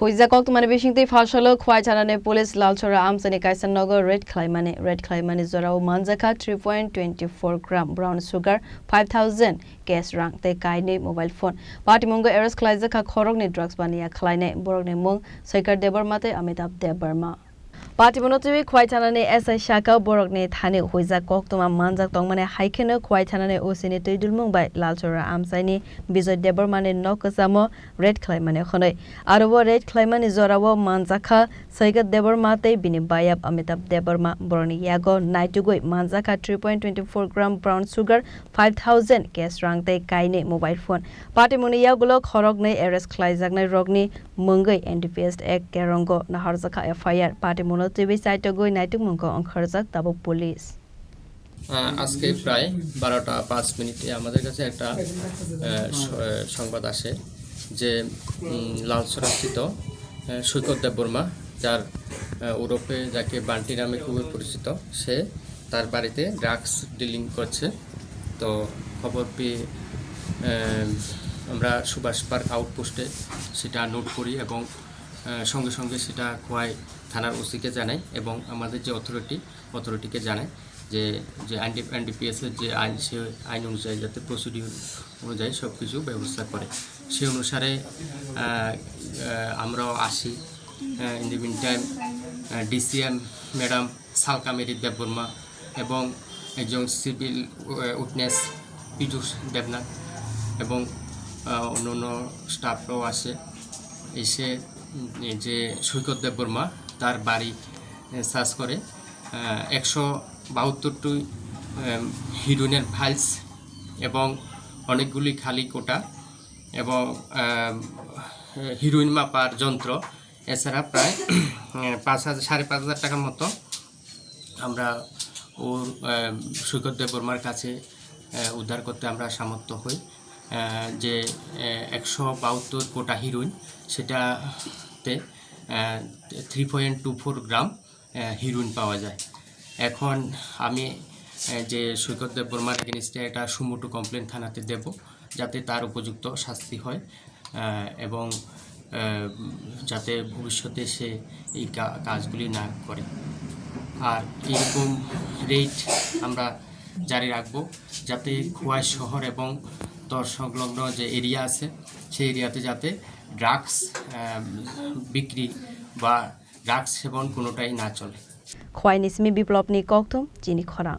Huizakok to Manabishing Fashalo, quite an police Lalchora arms and a Kaisanogo, red claimani Zora Manzaka, 3.24 gram brown sugar, 5,000 gas rank, the Kaine mobile phone. Patimungo Eras Klaizaka Korogni drugs bania Kleine, Borgne Mung, Saikar Debermate, Amitab Deberma. Patimunotivi Quaitanane Esa Shaka Borogni Tani Huizakok to Manzak Tongmane Haikeno Quaitanane Osini Tudulmung by Lalchora Amsani, Bizo Debermane Nokosamo, red claimani Honoi. Arovo red claimani Zorawo Manzaka, Saiga Debermate, Bini Bayab Amitab Deberma, Boroni Yago, Naitugui, Manzaka 3.24 gram brown sugar, 5,000 gas rank the Kaine mobile phone. Patimuni Yagulo, Horogne, Eres Klaizagna Rogni, Mungai, NDPS Ek Kerongo, Naharzaka FIR, Patimuno TV site to go Naitu Mungo on Kharzak, Tabo Police. আজকে প্রায় 12টা 5 মিনিটে আমাদের কাছে একটা সংবাদ আসে যে লালসরাস্থিত সৈকত দেববর্মা যার ইউরোপে যাকে বান্টি নামে খুবই পরিচিত সে তার বাড়িতে ড্রাগস ডিলিং করছে তো খবর পেয়ে আমরা সুভাষ পার্ক আউটপোস্টে সেটা নোট করি এবং সঙ্গে সঙ্গে সেটা খোয়াই থানার ওসিকে জানাই এবং আমাদের যে অথরিটিকে জানাই যে এনডিপিএস এর যে আইন সে আইন অনুযায়ী যাতে প্রসিডিউর অনুযায়ী সব কিছু ব্যবস্থা করে সেই অনুসারে আমরাও আসি in the mean time DCM madam সালকামেরি দেববর্মা এবং একজন সিভিল উইটনেস পীযুষ দেবনাথ এবং অন্যান্য স্টাফরাও আসে এসে যে সৈকত দেববর্মা তার বাড়ি সার্চ করে 172টি হিরোইনের ফাইলস এবং অনেকগুলি খালি কোটা এবং হিরোইন মাপার যন্ত্র এছাড়া প্রায় 5,000 টাকার মতো আমরা ওর সৈকত দেববর্মার কাছে উদ্ধার করতে আমরা সামর্থ্য হই যে 172 কোটা হিরোইন সেটাতে 3.24 গ্রাম হিরোইন পাওয়া যায় এখন আমি যে সৈকত দেববর্মার এগেইনস্টে একটা সুমোটো কমপ্লেন থানাতে দেব যাতে তার উপযুক্ত শাস্তি হয় এবং যাতে ভবিষ্যতে সে এই কাজগুলি না করে আর এরকম রেট আমরা জারি রাখব যাতে খোয়াই শহর এবং তর সংলগ্ন যে এরিয়া আছে সেই এরিয়াতে যাতে ড্রাগস বিক্রি বা ড্রাগস সেবন কোনোটাই না চলে খোয়াই নিসমি বিপ্লব নি কক্তম চিনি খরা